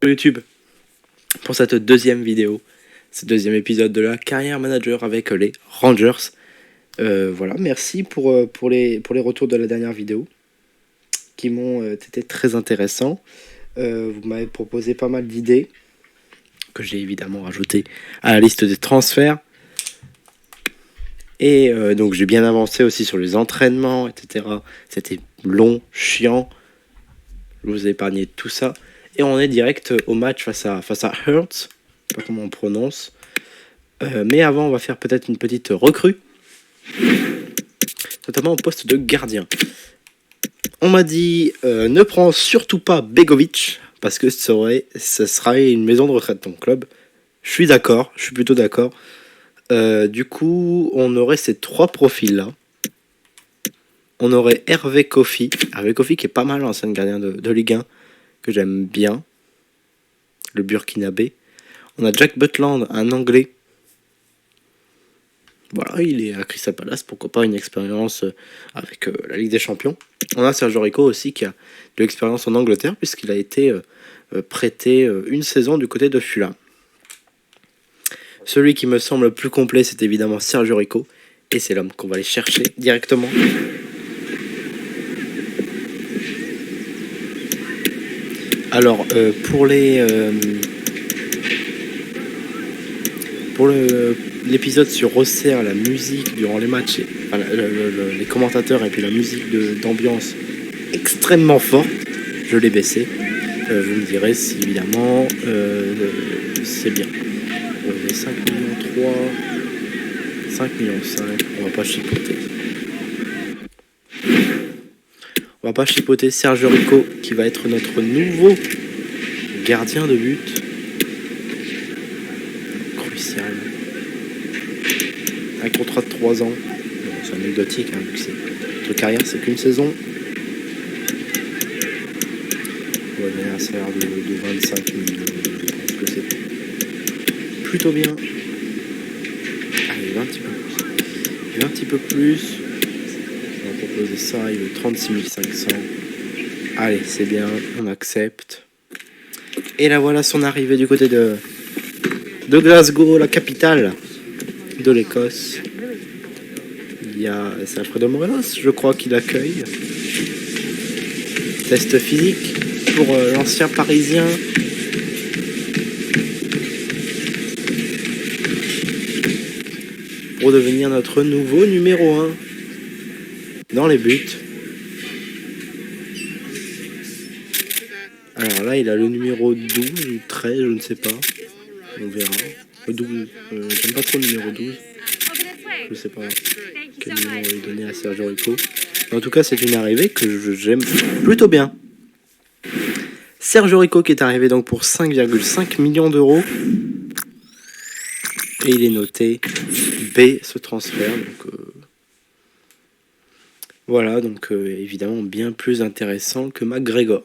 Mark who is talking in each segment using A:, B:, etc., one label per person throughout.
A: YouTube pour cette deuxième vidéo, ce deuxième épisode de la carrière manager avec les Rangers. Voilà, merci pour les retours de la dernière vidéo qui m'ont été très intéressants. Vous m'avez proposé pas mal d'idées que j'ai évidemment rajoutées à la liste des transferts. Et donc j'ai bien avancé aussi sur les entraînements, etc. C'était long, chiant. Je vous ai épargné tout ça. Et on est direct au match face à Hertz. Je sais pas comment on prononce. Mais avant, on va faire peut-être une petite recrue. Notamment au poste de gardien. On m'a dit, ne prends surtout pas Begovic. Parce que ce sera une maison de retraite, ton club. Je suis d'accord, je suis plutôt d'accord. Du coup, on aurait ces trois profils-là. On aurait Hervé Kofi. Hervé Kofi qui est pas mal, l'ancien gardien de Ligue 1. Que j'aime bien. Le Burkinabé. On a Jack Butland, un Anglais. Voilà, il est à Crystal Palace, pourquoi pas une expérience avec la Ligue des Champions. On a Sergio Rico aussi qui a de l'expérience en Angleterre puisqu'il a été prêté une saison du côté de Fulham. Celui qui me semble le plus complet, c'est évidemment Sergio Rico et c'est l'homme qu'on va aller chercher directement. Alors, pour l'épisode sur Auxerre, la musique durant les matchs, enfin, les commentateurs et puis la musique d'ambiance extrêmement forte, je l'ai baissé. Vous me direz si évidemment c'est bien. On est 5 millions 3, 5 millions 5, on va pas chipoter. On va pas chipoter. Sergio Rico qui va être notre nouveau gardien de but. Crucial. Un contrat de 3 ans. Bon, c'est anecdotique, hein, vu que notre carrière c'est qu'une saison. On va donner un salaire de 25 millions. Je pense que c'est plutôt bien. Allez, un petit peu plus. On va proposer ça, il veut 36 500. Allez, c'est bien, on accepte. Et là voilà son arrivée du côté de Glasgow, la capitale de l'Écosse. C'est Alfredo Morelos, je crois, qui l'accueille. Test physique pour l'ancien Parisien. Pour devenir notre nouveau numéro 1 dans les buts. Alors là, il a le numéro 12 ou 13, je ne sais pas. On verra. Le 12, j'aime pas trop le numéro 12. Je sais pas quel numéro on va donner à Sergio Rico. Mais en tout cas, c'est une arrivée que j'aime plutôt bien. Sergio Rico qui est arrivé donc pour 5,5 millions d'euros. Et il est noté B, ce transfert. Donc, voilà, donc évidemment bien plus intéressant que McGregor.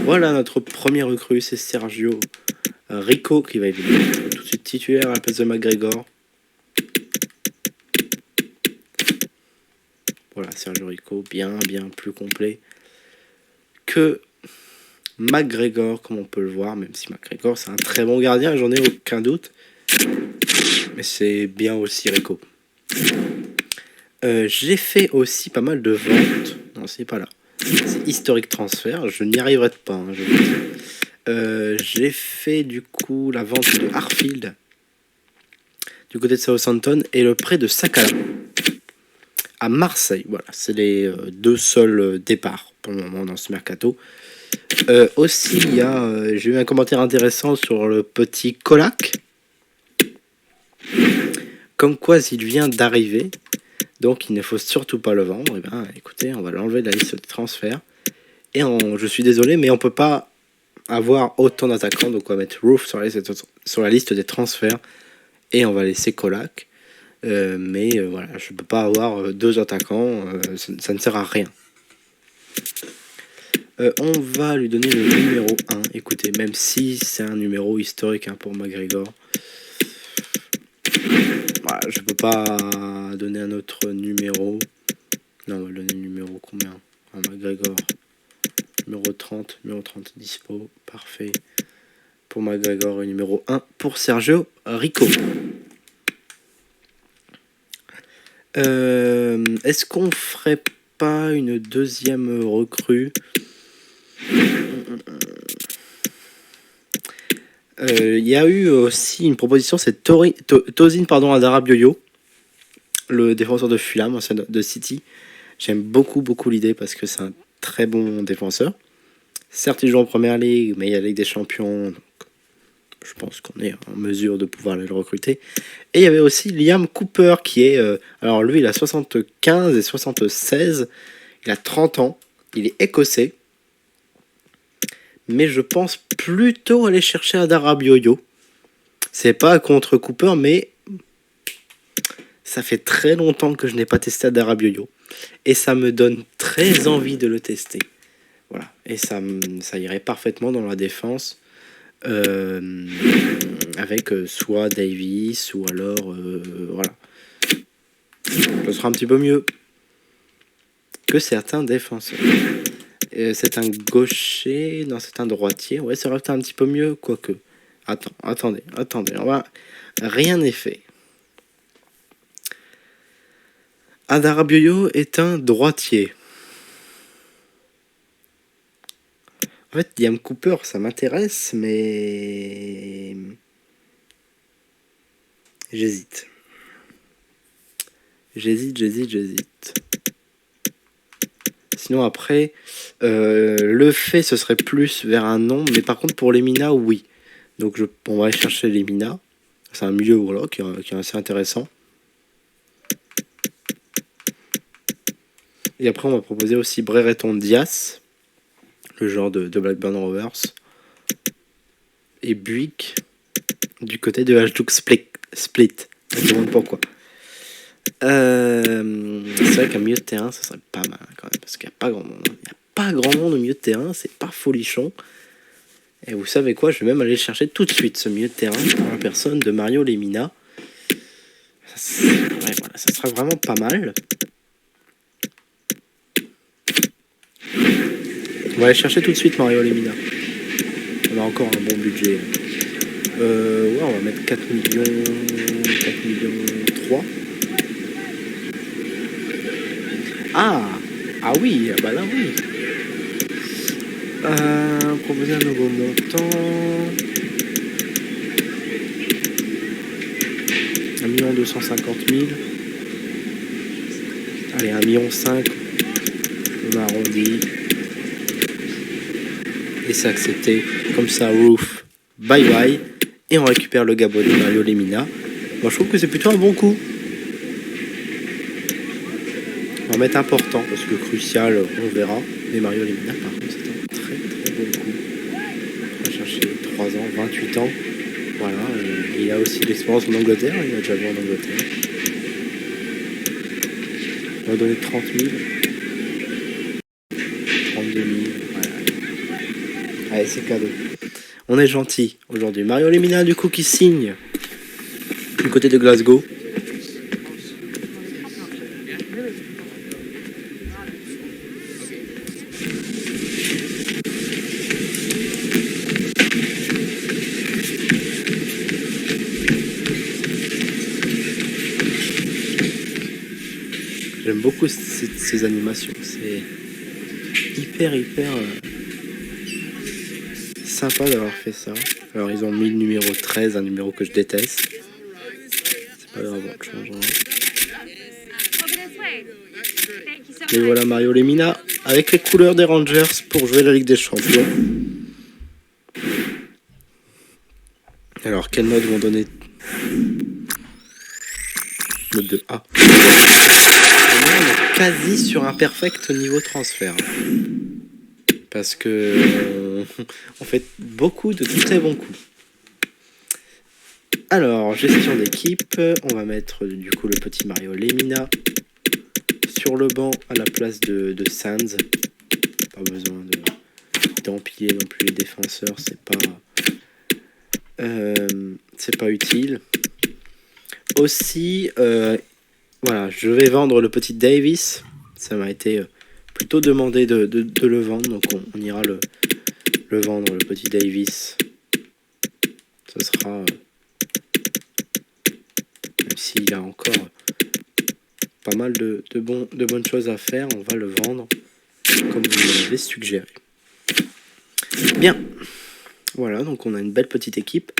A: Voilà notre premier recrue, c'est Sergio Rico qui va être tout de suite titulaire à la place de McGregor. Voilà, Sergio Rico, bien plus complet que McGregor, comme on peut le voir, même si McGregor c'est un très bon gardien, j'en ai aucun doute. Mais c'est bien aussi Rico. J'ai fait aussi pas mal de ventes. Non, c'est pas là. C'est historique transfert, je n'y arriverai pas, hein, je vous dis. J'ai fait du coup la vente de Harfield du côté de Southampton et le prêt de Sakala à Marseille. Voilà, c'est les deux seuls départs pour le moment dans ce mercato. Aussi, j'ai eu un commentaire intéressant sur le petit Kolak. Comme quoi, il vient d'arriver, donc il ne faut surtout pas le vendre. Et ben, écoutez, on va l'enlever de la liste des transferts. Et je suis désolé, mais on peut pas avoir autant d'attaquants, donc on va mettre Roof sur la liste des transferts et on va laisser Kolak. Mais voilà, je peux pas avoir deux attaquants, ça ne sert à rien. On va lui donner le numéro 1. Écoutez, même si c'est un numéro historique, hein, pour McGregor, voilà, je peux pas donner un autre numéro. Non, on va donner le numéro combien à McGregor. Numéro numéro 30 dispo, parfait. Pour McGregor, numéro 1 pour Sergio Rico. Est-ce qu'on ferait pas une deuxième recrue? Il y a eu aussi une proposition, c'est Tosin Adarabioyo, le défenseur de Fulham, ancien de City. J'aime beaucoup l'idée parce que c'est un très bon défenseur. Certes, il joue en première ligue, mais il y a la Ligue des Champions, donc je pense qu'on est en mesure de pouvoir le recruter. Et il y avait aussi Liam Cooper qui est... alors lui, il a 75 et 76, il a 30 ans, il est écossais. Mais je pense plutôt aller chercher Adarabioyo. C'est pas contre Cooper, mais ça fait très longtemps que je n'ai pas testé Adarabioyo. Et ça me donne très envie de le tester. Voilà. Et ça irait parfaitement dans la défense. Avec soit Davis ou alors... voilà. Ce sera un petit peu mieux que certains défenseurs. C'est un gaucher, non c'est un droitier, ouais ça aurait été un petit peu mieux, quoique. Attendez, rien n'est fait. Adarabioyo est un droitier. En fait, Liam Cooper, ça m'intéresse, mais... J'hésite. Sinon après, le fait ce serait plus vers un nom, mais par contre pour les Mina, oui. Donc on va aller chercher les Mina. C'est un milieu voilà, qui est assez intéressant. Et après on va proposer aussi Brereton Diaz, le genre de Blackburn Rovers. Et Buick du côté de Hajduk Split. Je me demande pourquoi. C'est vrai qu'un milieu de terrain, ça serait pas mal quand même, parce qu'il n'y a pas grand monde. Il n'y a pas grand monde au milieu de terrain, c'est pas folichon. Et vous savez quoi, je vais même aller chercher tout de suite ce milieu de terrain pour la personne de Mario Lemina. Ça sera vraiment pas mal. On va aller chercher tout de suite Mario Lemina. On a encore un bon budget. Ouais, on va mettre 4 millions 3. Ah oui, bah là oui. Proposer un nouveau montant. 1 250 000. Allez, 1,5 million. On arrondit. Et c'est accepté. Comme ça, Roof, bye bye. Et on récupère le Gabonais Mario Lemina. Moi, je trouve que c'est plutôt un bon coup. On va mettre important parce que crucial, on verra. Mais Mario Lemina, par contre, c'est un très bon coup. On va chercher 3 ans, 28 ans. Voilà. Il a aussi l'expérience en Angleterre. Il a déjà joué en Angleterre. On va donner 30 000. 32 000. Voilà. Allez, c'est cadeau. On est gentil aujourd'hui. Mario Lemina, du coup, qui signe du côté de Glasgow. J'aime beaucoup ces animations. C'est hyper sympa d'avoir fait ça. Alors ils ont mis le numéro 13, un numéro que je déteste. C'est pas grave, on changera. Et voilà Mario Lemina avec les couleurs des Rangers pour jouer la Ligue des Champions. Alors quel mode vont donner? Mode de A. On est quasi sur un perfect niveau transfert. Parce que on fait beaucoup de très bons coups. Alors, gestion d'équipe, on va mettre du coup le petit Mario Lemina sur le banc à la place de Sands. Pas besoin d'empiler non plus les défenseurs, c'est pas utile. Aussi, voilà, je vais vendre le petit Davis. Ça m'a été plutôt demandé de le vendre, donc on ira le vendre, le petit Davis. Ce sera... même s'il a encore pas mal de bonnes choses à faire, on va le vendre comme vous l'avez suggéré. Bien. Voilà, donc on a une belle petite équipe.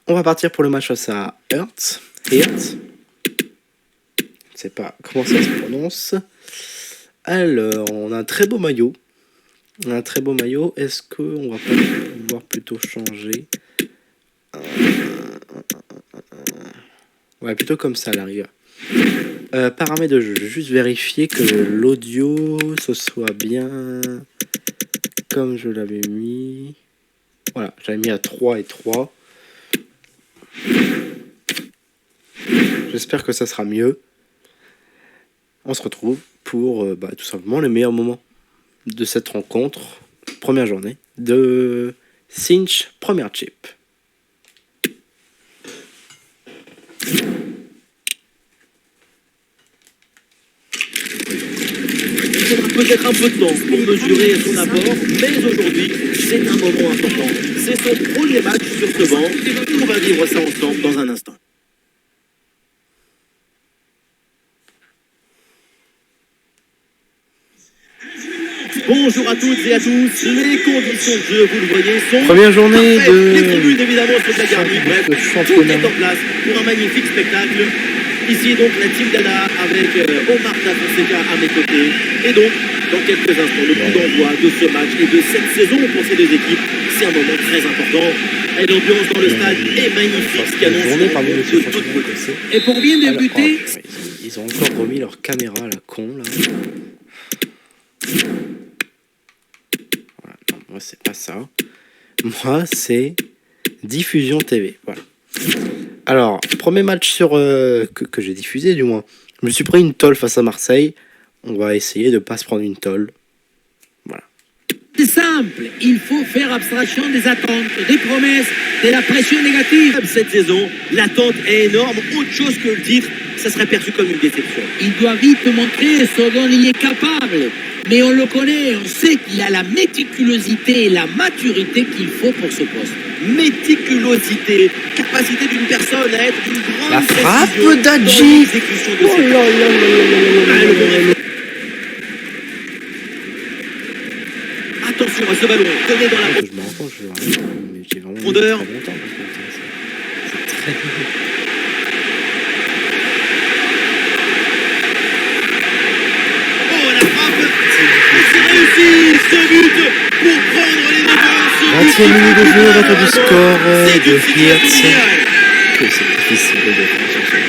A: On va partir pour le match face à Hertz. Hertz. Je ne sais pas comment ça se prononce. Alors, on a un très beau maillot. Un très beau maillot. Est-ce qu'on va pas pouvoir plutôt changer? Ouais, plutôt comme ça à l'arrière. Paramètres de jeu. Je vais juste vérifier que l'audio ce soit bien comme je l'avais mis. Voilà, j'avais mis à 3 et 3. J'espère que ça sera mieux. On se retrouve pour tout simplement le meilleur moment de cette rencontre. Première journée de Cinch première chip.
B: Il faudra peut-être un peu de temps pour mesurer son apport, mais aujourd'hui, c'est un moment important. C'est son premier match sur ce banc. On va vivre ça ensemble dans un instant. Bonjour à toutes et à tous. Les conditions de jeu, vous le voyez, sont
A: Première journée
B: parfaites.
A: de
B: Les tribunes, évidemment, sont agarnies. Bref, tout
A: championnat.
B: est en place pour un magnifique spectacle. Ici, donc, la team d'Anna avec Omar Da Fonseca à mes côtés. Et donc, dans quelques instants, le coup d'envoi de ce match et de cette saison pour ces deux équipes. C'est un moment très important. Et l'ambiance dans le stade est magnifique, ce qui annonce
A: journée parmi les
B: de toute beauté.
C: Et pour bien débuter,
A: Ils ont encore remis leur caméra à la con là. Voilà, non, moi c'est pas ça. Moi c'est diffusion TV. Voilà. Alors, premier match sur que j'ai diffusé du moins. Je me suis pris une tôle face à Marseille. On va essayer de pas se prendre une tôle. Voilà.
C: c'est simple. Il faut faire abstraction des attentes, des promesses, de la pression négative.
B: Cette saison, l'attente est énorme. Autre chose que le titre, ça serait perçu comme une déception.
C: Il doit vite montrer ce dont il est capable. Mais on le connaît, on sait qu'il a la méticulosité et la maturité qu'il faut pour ce poste.
B: Méticulosité, capacité d'une personne à être d'une grande
A: La frappe
B: précision dans
A: d'Adji.
B: l'exécution de
A: Oh
B: ses
A: là là là là là là là.
B: Attention à ce ballon, donné dans la
A: Je me rends compte, j'ai vraiment mis
B: Profondeur.
A: très longtemps. C'est très...
B: Oh, la frappe. Et c'est réussi, ce but pour prendre les devants.
A: 20e minute de jeu, retour du score
B: C'est
A: de
B: une situation
A: Hertz.
B: géniale.
A: Que c'est difficile de défendre sur ce but.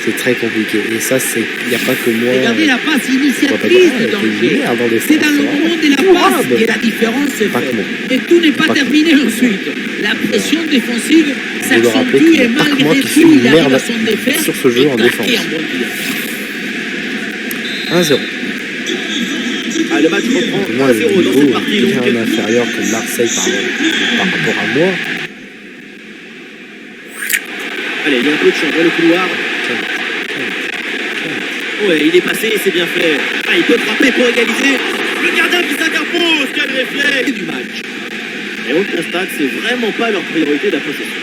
A: C'est très compliqué. Et ça, il n'y a pas que moi.
C: Regardez la passe
A: on va pas
C: initiatrice
A: dire,
C: dans le
A: il
C: jeu.
A: est avant des
C: C'est dans le
A: défenseurs.
C: moment de la passe que la différence se
A: Pas
C: fait.
A: que moi.
C: Et tout n'est pas
A: Pas que
C: terminé ensuite. La pression défensive
A: Vous le rappelez
C: s'accentue
A: qu'il
C: et
A: n'y a pas que moi
C: malgré
A: qui suis
C: tout,
A: une
C: il arrive
A: merde
C: à s'en défaire.
A: sur ce jeu
C: et
A: en
C: claquer
A: défense.
C: un bon tir.
A: 1-0.
B: Ah, le match reprend
A: Moi, le
B: 1-0 dans
A: niveau
B: cette partie.
A: est bien
B: Donc,
A: inférieur que Marseille par rapport à moi.
B: allez, il y a un peu de champ dans le couloir. Ouais, il est passé, c'est bien fait. Ah, il peut frapper pour égaliser. Le gardien qui s'interpose, quel réflexe du match. Et on constate, c'est vraiment pas leur priorité la possession.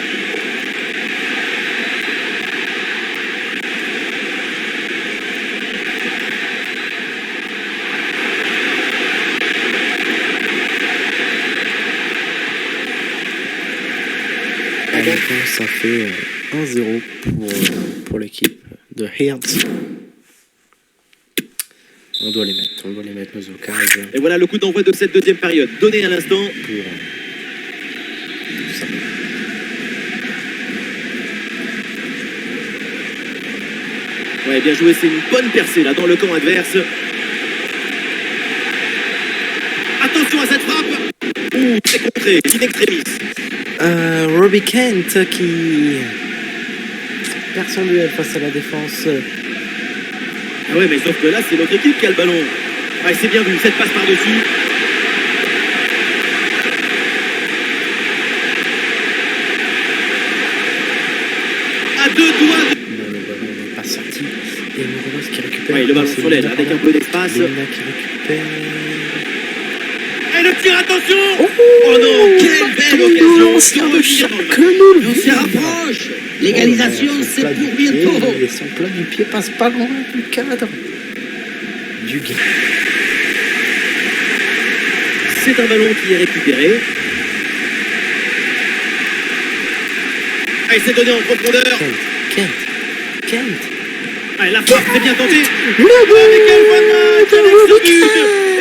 A: Donc, ça fait 1-0 pour l'équipe de Hertz. On doit les mettre nos occasions
B: Et voilà le coup d'envoi de cette deuxième période. Donné à l'instant.
A: pour ça.
B: Ouais, bien joué, c'est une bonne percée là dans le camp adverse. Attention à cette frappe. Ouh, c'est contré, in extremis.
A: Robbie Kent qui perd son duel face à la défense.
B: Ah ouais, mais sauf que là, c'est notre équipe qui a le ballon. Ouais, c'est bien vu, cette passe par-dessus. À deux doigts de...
A: Le ballon n'est pas sorti. Et Morelos qui récupère.
B: Ouais, le ballon
A: C'est
B: sur l'aile,
A: Lemina,
B: avec un
A: pardon.
B: peu d'espace.
A: Lemina qui récupère.
B: le tir, attention. Oh non, quelle belle occasion.
A: L'ancien de chaque
C: On se rapproche. L'égalisation, c'est pour bientôt.
A: Et son plat du pied passe pas loin du cadre. Du gain.
B: C'est un ballon qui est récupéré. Ah, il s'est donné en profondeur.
A: Kent.
B: Ah, la frappe, c'est bien tenté.
A: Le
B: Mais quel bon match avec ce
A: but.
B: but.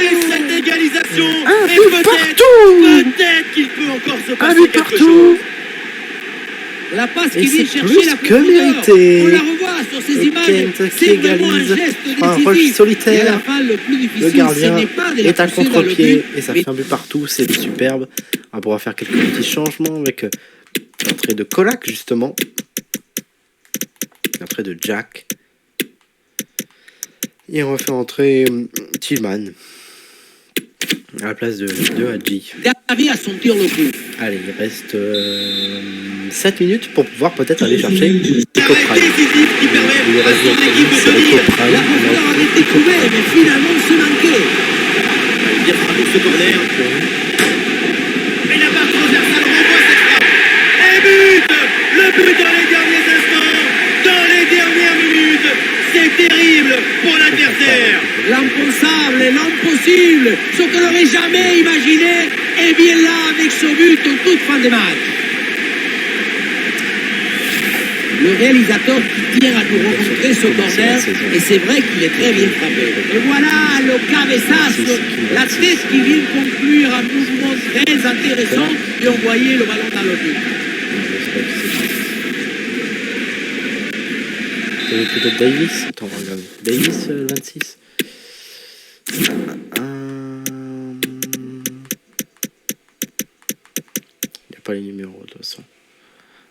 B: Et cette égalisation.
A: Un
B: Et
A: but
B: peut-être qu'il peut encore se
A: Un
B: passer
A: but
B: quelque
A: partout.
B: chose.
C: La passe
A: Et
C: qui vient
A: c'est
C: chercher
A: plus
C: la
A: que
C: profondeur.
A: mérité.
C: On la revoit sur ces
A: Et
C: images.
A: Kent qui
C: C'est vraiment un
A: égalise
C: geste
A: un rush
C: décisif.
A: solitaire.
C: Et à la fin, le plus difficile,
A: Le
C: ce
A: gardien
C: n'est pas de la
A: est à
C: pousser vers le
A: contre-pied
C: but,
A: et ça
C: mais
A: fait un but partout, c'est superbe. On va pouvoir faire quelques petits changements avec l'entrée de Kolak justement, l'entrée de Jack, et on va faire entrer Tillman à la place de Hadji.
C: Gavi a son tir le coup.
A: Allez, il reste 7 minutes pour pouvoir peut-être aller chercher Eco
B: Arrêt
A: Prime.
B: décisif qui permet
A: Il
B: à
A: reste
B: son équipe de
A: c'est
B: tenir.
A: Eco Prime.
C: La profondeur avait été trouvée, mais finalement, se manquait.
B: Bien frappé ce corner. Et la barre transversale renvoie cette frappe. Et but. Le but dans les derniers instants. Dans les dernières minutes. C'est terrible pour l'adversaire.
C: L'impensable, l'impossible, ce qu'on n'aurait jamais imaginé, est bien là avec ce but en toute fin de match. Le réalisateur qui tient à nous remontrer ce corner, et c'est vrai qu'il est très bien frappé. Et voilà le cabeçazo, la tête qui vient conclure un mouvement très intéressant et envoyer le ballon dans le but.
A: Peut-être Davis. Attends, on va regarder. Davis, 26. Il n'y a pas les numéros de toute façon.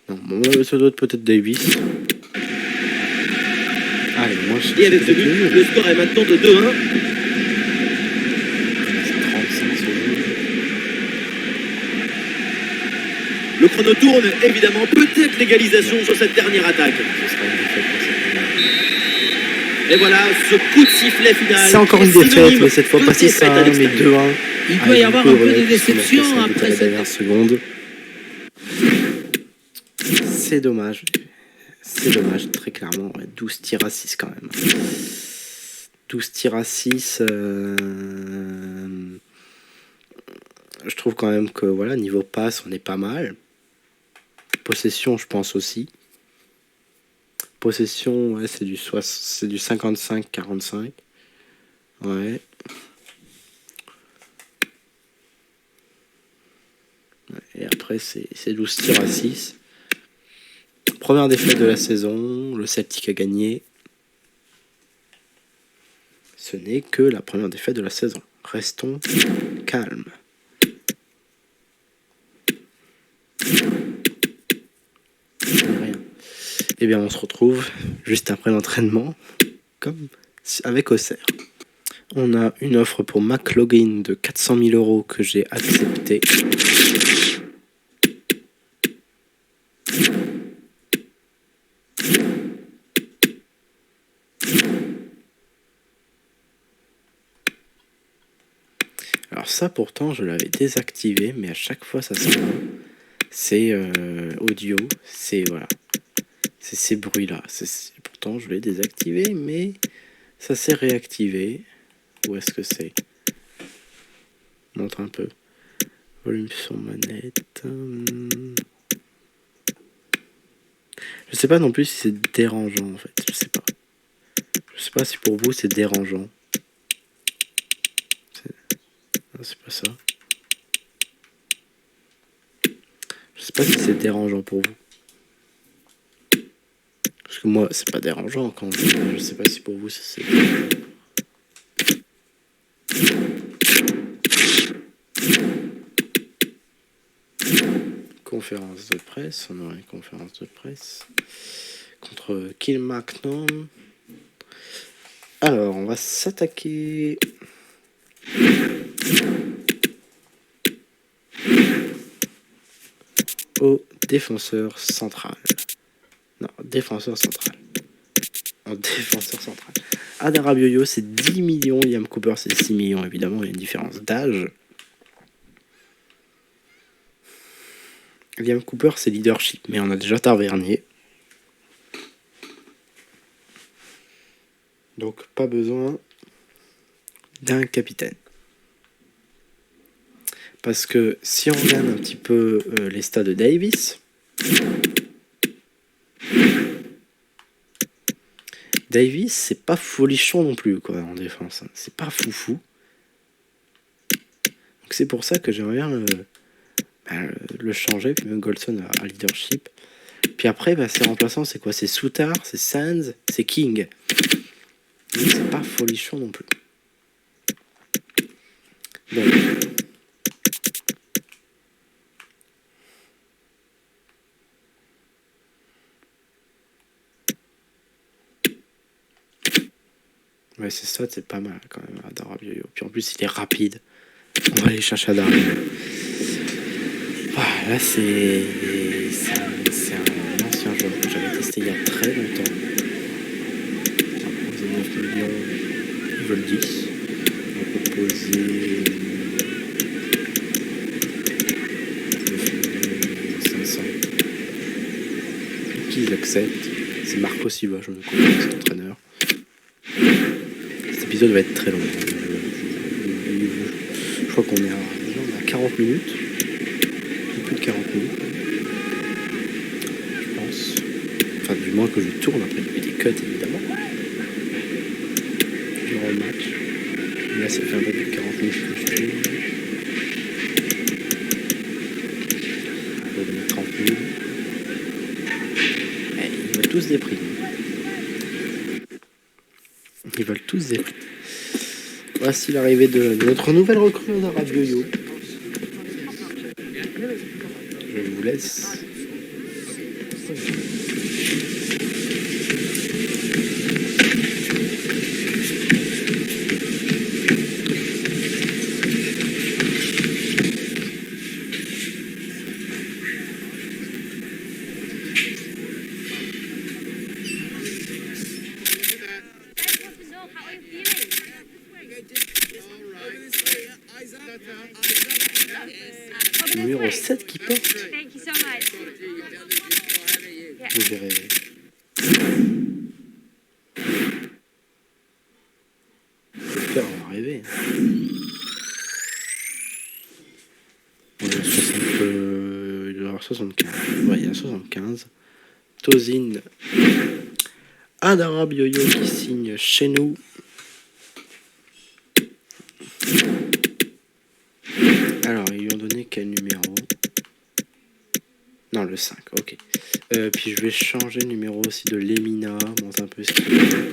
A: Non, bon, ça doit être peut-être Davis. Allez, moi je
B: Et avec ce but, le score est maintenant de 2-1.
A: C'est 35 secondes.
B: Le chrono tourne, évidemment, peut-être l'égalisation sur cette dernière attaque.
A: Ce sera une défaite pour cette première.
B: Et voilà, ce coup de sifflet final.
A: C'est encore une
B: qui est
A: défaite,
B: synonyme
A: mais cette fois
B: de
A: pas
B: défaite
A: 6
B: à
A: 1 mais
B: l'extérieur.
A: 2-1.
C: Il peut y avoir un peu de déception après
A: la
C: cette...
A: dernière seconde. C'est dommage. C'est dommage, très clairement. Ouais, 12 tirs à 6 quand même. 12 tirs à 6. Je trouve quand même que voilà, niveau passe, on est pas mal. Possession, je pense aussi. Possession, ouais, c'est du 55-45. Ouais. Et après, c'est 12 tirs à 6. Première défaite de la saison. Le Celtic a gagné. Ce n'est que la première défaite de la saison. Restons calmes. Rien. Eh bien, on se retrouve juste après l'entraînement, comme avec Auxerre. On a une offre pour McLaughlin de 400 000 € que j'ai acceptée. Alors ça, pourtant, je l'avais désactivé, mais à chaque fois, ça s'en va. C'est audio, c'est voilà, c'est ces bruits-là. Pourtant, je l'ai désactivé, mais ça s'est réactivé. Où est-ce que c'est? Montre un peu. Volume sur manette. Je sais pas non plus si c'est dérangeant en fait. Je sais pas. Je sais pas si pour vous c'est dérangeant. Non, c'est pas ça. Je sais pas si c'est dérangeant pour vous. Parce que moi, c'est pas dérangeant quand je sais pas si pour vous c'est. Conférence de presse, on aura une conférence de presse contre Kilmarnock. Alors, on va s'attaquer au défenseur central. Non, défenseur central. En défenseur central. Adara Bioyo, c'est 10 millions. Liam Cooper, c'est 6 millions. Évidemment, il y a une différence d'âge. Liam Cooper, c'est leadership, mais on a déjà Tavernier. Donc pas besoin d'un capitaine. Parce que si on regarde un petit peu les stats de Davis, c'est pas folichon non plus quoi en défense. C'est pas foufou. Donc c'est pour ça que j'aimerais bien le changer. Puis même Golson a leadership. Puis après, ses remplaçants, c'est quoi? C'est Souttar, c'est Sands, c'est King. Mais c'est pas folichon non plus. Donc, ouais, c'est ça, c'est pas mal quand même, Adama Rabiot. Puis en plus, il est rapide. On va aller chercher Adama. Ah, là, c'est un ancien joueur que j'avais testé il y a très longtemps. On va proposer 9 millions, ils veulent 10. On va proposer 9 500. Qu'ils acceptent. C'est Marco Silva, je me connais, cet entraîneur. Cet épisode va être très long. Je crois qu'on est à 40 minutes. Plus de 40 minutes. Je pense. Enfin, du moins que je tourne après il y a des cuts évidemment. Durant le match. Et là, ça fait un peu plus de 40 minutes que je tourne. On va donner 30 minutes. Ils veulent tous des prix. Ils veulent tous des prix. Voici l'arrivée de notre nouvelle recrue d'Arabioyo. Je vous laisse. Numéro 7 qui porte. Vous verrez. J'espère on va arriver. Il doit y avoir 75. Ouais, il y a 75. Tozin Adama Rabiot qui signe chez nous. Alors, ils lui ont donné quel numéro? Non, le 5, ok. Puis je vais changer le numéro aussi de Lemina, monter un peu ce qu'il veut.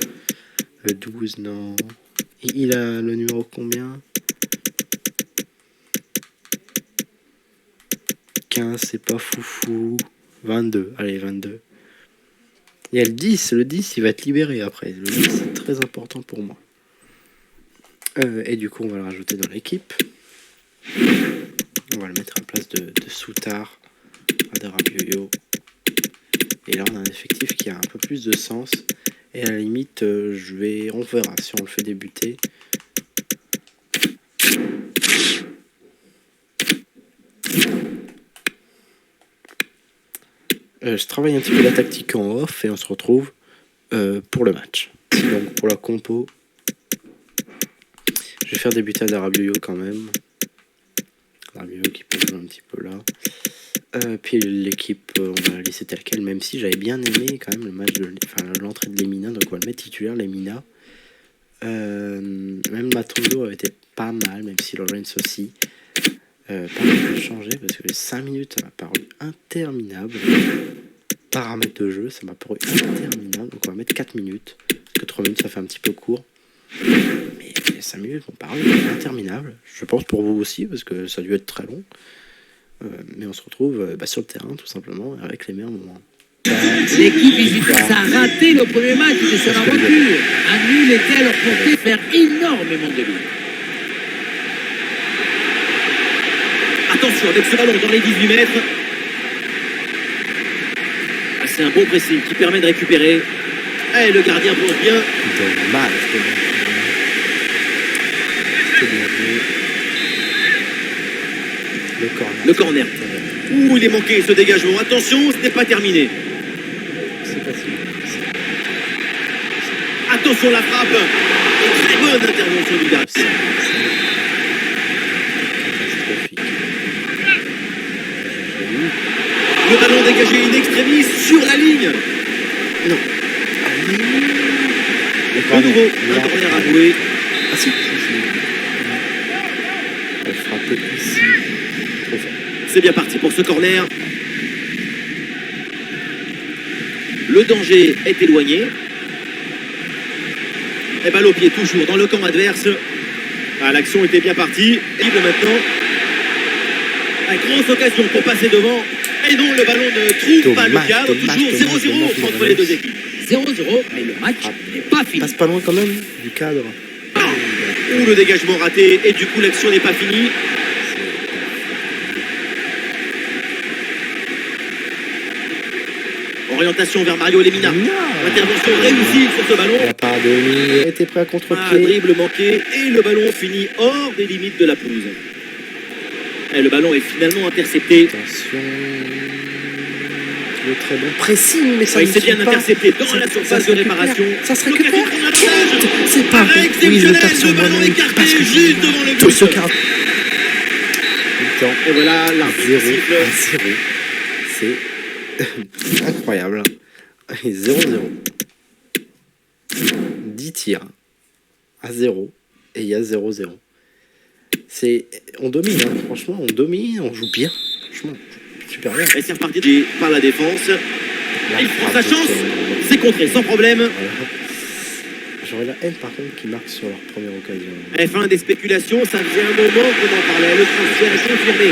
A: Le 12, non. Il a le numéro combien? 15, c'est pas foufou. 22, allez, 22. Il y a le 10, il va être libéré après. Le 10, c'est très important pour moi. Et du coup, on va le rajouter dans l'équipe. On va le mettre à la place de Souttar, Adama Rabiot. Et là, on a un effectif qui a un peu plus de sens. Et à la limite, on verra si on le fait débuter. Je travaille un petit peu la tactique en off et on se retrouve pour le match. Donc pour la compo, je vais faire débuter Adama Rabiot quand même. Rabiot qui peut jouer un petit peu là. Puis l'équipe, on va la laisser telle quelle, même si j'avais bien aimé quand même le match l'entrée de Lemina, donc on va le mettre titulaire Lemina. Même Matondo avait été pas mal, même si Lawrence aussi. Pas mal de changer parce que les 5 minutes ça m'a paru interminable. Paramètres de jeu, ça m'a paru interminable, donc on va mettre 4 minutes. Parce que 3 minutes ça fait un petit peu court. Mais les 5 minutes m'ont paru interminables. Je pense pour vous aussi, parce que ça a dû être très long. Mais on se retrouve sur le terrain tout simplement avec les meilleurs moments.
C: L'équipe visiteuse a raté le premier match de son aventure. Un nul était à leur portée faire énormément de bien.
B: Attention avec ce ballon dans les 18 mètres. C'est un bon pressing qui permet de récupérer. Et le gardien pose bien.
A: Dommage. Le
B: Le corner. Ouh, il est manqué ce dégagement. Attention, ce n'est pas terminé.
A: C'est facile.
B: Attention la frappe. Et très bonne intervention du gardien.
A: Catastrophique.
B: Le ballon dégagé in extremis sur la ligne.
A: Non.
B: De nouveau, un corner à jouer.
A: Ah si. Elle frappe ici. Trop fort.
B: C'est bien parti pour ce corner. Le danger est éloigné. Et balle au pied toujours dans le camp adverse. Ah, l'action était bien partie. Libre maintenant. Une grosse occasion pour passer devant. Et non, le ballon ne trouve pas le cadre. Toujours 0-0 entre les deux équipes.
C: 0-0, mais le match n'est pas fini.
A: Passe pas loin quand même du cadre.
B: Ouh, le dégagement raté. Et du coup, l'action n'est pas finie. Orientation vers Mario Lemina. Intervention réussie sur ce ballon.
A: La part de Lee était prêt à
B: Un
A: contre-pied.
B: dribble manqué et le ballon finit hors des limites de la pelouse. Et le ballon est finalement intercepté.
A: Attention. Le très bon pressing, mais ça
B: Il
A: ne
B: s'est
A: suit
B: bien
A: pas.
B: intercepté dans la
A: Ça
B: surface
A: se
B: de
A: récupère.
B: réparation.
A: Ça se
B: L'occasion
A: récupère.
B: de prendre l'avantage.
A: C'est pas
B: Arrêt
A: bon. Oui, je tape sur
B: exceptionnel, le
A: moi
B: ballon écarté
A: parce que
B: juste devant le
A: tout
B: but.
A: ce quart.
B: Et voilà, l'arbitre
A: 0
B: siffle.
A: à 0. C'est incroyable. Et 0-0. 10 tirs à 0 et il y a 0-0. On domine, hein. Franchement, on domine, on joue bien. Franchement, super bien.
B: Et c'est reparti par la défense.
A: La
B: Il prend
A: frappe
B: sa
A: de
B: chance.
A: Kane.
B: C'est contré sans problème.
A: Voilà. J'aurais la haine par contre qui marque sur leur première occasion.
B: Et fin des spéculations, ça faisait un moment qu'on en parlait. Le transfert est confirmé.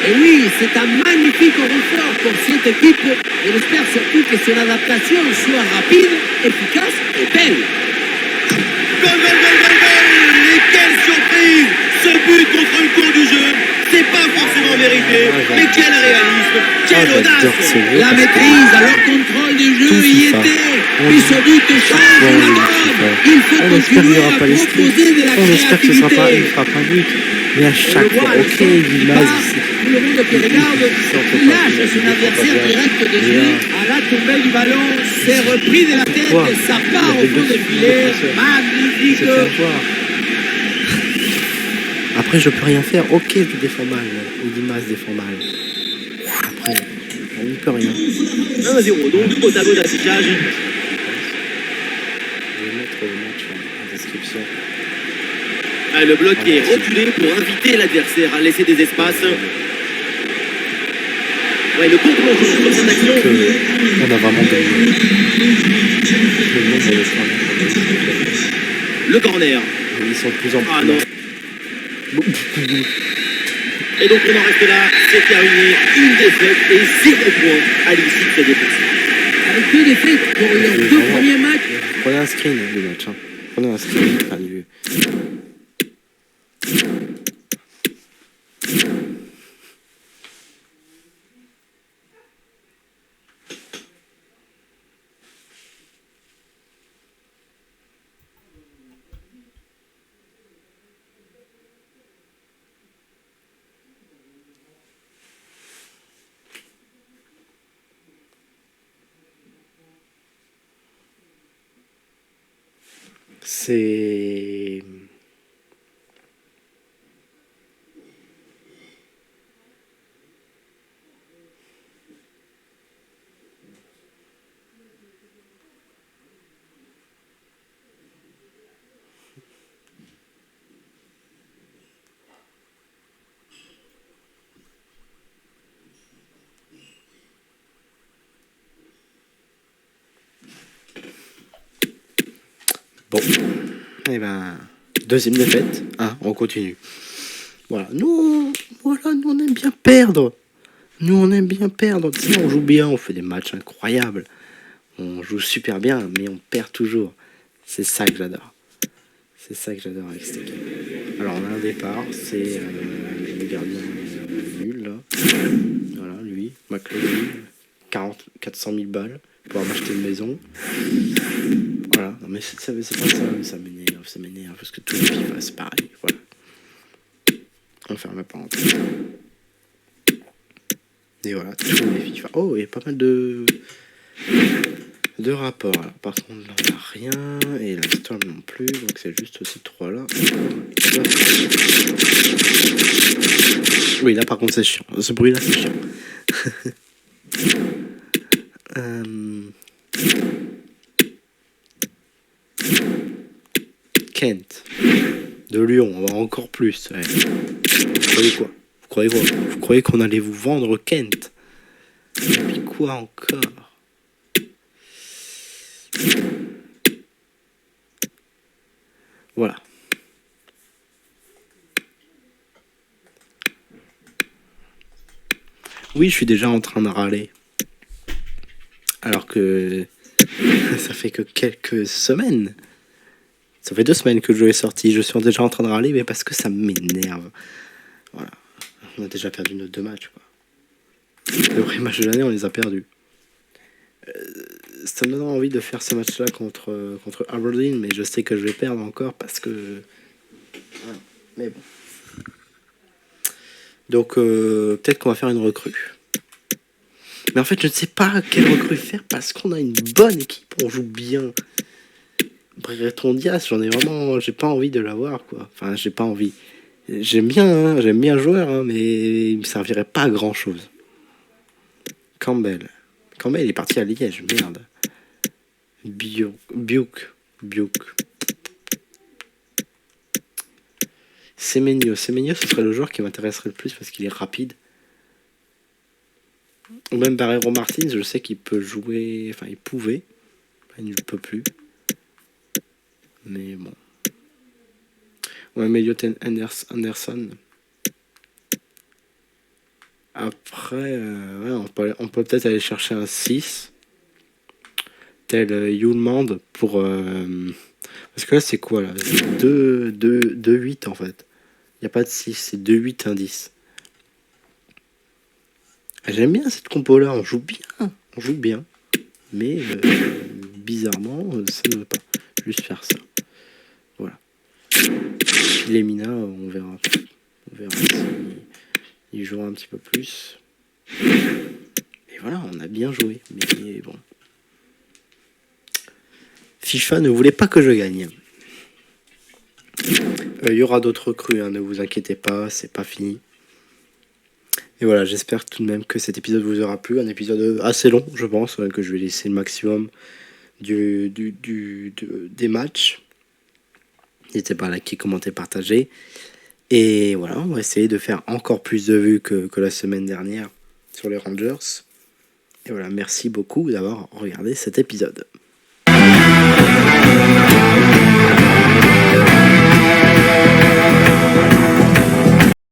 C: Et oui, c'est un magnifique renfort pour cette équipe. Et j'espère surtout que son adaptation soit rapide, efficace et belle.
B: Gol, gol, gol, gol, gol. Et quelle surprise. Ce but contre le cours du jeu, c'est pas forcément mérité. Mais quel réalisme, quelle audace.
A: J'adore ce jeu.
C: La maîtrise, alors contrôle du jeu
A: Tout
C: y
A: FIFA.
C: était. Puis ce but change la donne. Il faut
A: On espère qu'il n'y
C: continuer
A: aura
C: à
A: pas les skills.
C: proposer de la
A: On espère que ce sera pas, il
C: créativité.
A: fera pas but. Mais à chaque fois, ok, il
C: part,
A: base.
C: tout le monde qui regarde, il lâche son adversaire direct de jeu. À la tombée du ballon, c'est repris de la tête,
A: Pourquoi
C: ça part au fond des filets. Magnifique.
A: C'est fait avoir. Après, je peux rien faire. Ok, je défends mal. Ou Dimas défend mal. Après, on n'y peut rien.
B: 1-0, donc au tableau d'affichage.
A: Je vais mettre le match en description.
B: Ah, le bloc est reculé pour inviter l'adversaire à laisser des espaces. Ouais, le contre sur cette action.
A: On a vraiment gagné. Le nombre de points.
B: Le corner.
A: Ils sont de plus en plus.
B: Ah non. Et donc on en reste là, c'est terminé, une défaite et 0 points à l'issue de cette défaite.
C: Avec deux défaites pour leurs deux premiers matchs.
A: Prenez un screen du match. Hein. Prenez un screen. Enfin, du... C'est... Bon, et ben, deuxième défaite, hein, on continue. Voilà, nous on aime bien perdre. Nous, on aime bien perdre. Tu sais, on joue bien, on fait des matchs incroyables. On joue super bien, mais on perd toujours. C'est ça que j'adore. C'est ça que j'adore avec cette équipe. Alors, on a un départ, c'est le gardien nul, là. Voilà, lui, McLeod, 400 000 balles pour m'acheter une maison. Voilà, non mais c'est pas ça m'énerve, parce que tout le FIFA c'est pareil, voilà. On ferme la parenthèse. Et voilà, tous les FIFA. Oh, il y a pas mal de rapports. Alors, par contre, là, on n'a rien. Et la Storm non plus. Donc, c'est juste ces trois là. Oui, là, par contre, c'est chiant. Ce bruit-là, c'est chiant. Kent. De Lyon, on va encore plus. Ouais. Vous croyez quoi? Vous croyez qu'on allait vous vendre Kent? Et puis quoi encore? Voilà. Oui, je suis déjà en train de râler. Alors que ça fait que quelques semaines. Ça fait 2 semaines que le jeu est sorti. Je suis déjà en train de râler, mais parce que ça m'énerve. Voilà. On a déjà perdu nos 2 matchs, quoi. Le vrai match de l'année, on les a perdus. Ça me donne envie de faire ce match-là contre Aberdeen, mais je sais que je vais perdre encore parce que... Voilà. Mais bon. Donc, peut-être qu'on va faire une recrue. Mais en fait, je ne sais pas quelle recrue faire parce qu'on a une bonne équipe, on joue bien. Breton Diaz, j'ai pas envie de l'avoir, quoi. Enfin, j'ai pas envie. J'aime bien le joueur, hein, mais il me servirait pas à grand chose. Campbell, il est parti à Liège, merde. Biuk. Semenyo, ce serait le joueur qui m'intéresserait le plus parce qu'il est rapide. Ou même Barreiro Martins, je sais qu'il peut jouer, enfin il pouvait, il ne peut plus. Mais bon. Ouais, Melioten Anderson. Après, ouais, on peut peut-être aller chercher un 6. Tel Yulmand pour... parce que là, c'est quoi là? 2-8 en fait. Il n'y a pas de 6, c'est 2-8, 1-10. J'aime bien cette compo là, on joue bien. Mais bizarrement, ça ne veut pas. Juste faire ça. Voilà. Lemina, on verra s'il jouera un petit peu plus. Et voilà, on a bien joué. Mais bon. FIFA ne voulait pas que je gagne. Il y aura d'autres recrues, hein, ne vous inquiétez pas, c'est pas fini. Et voilà, j'espère tout de même que cet épisode vous aura plu. Un épisode assez long, je pense, que je vais laisser le maximum des matchs. N'hésitez pas à liker, commenter, partager. Et voilà, on va essayer de faire encore plus de vues que la semaine dernière sur les Rangers. Et voilà, merci beaucoup d'avoir regardé cet épisode.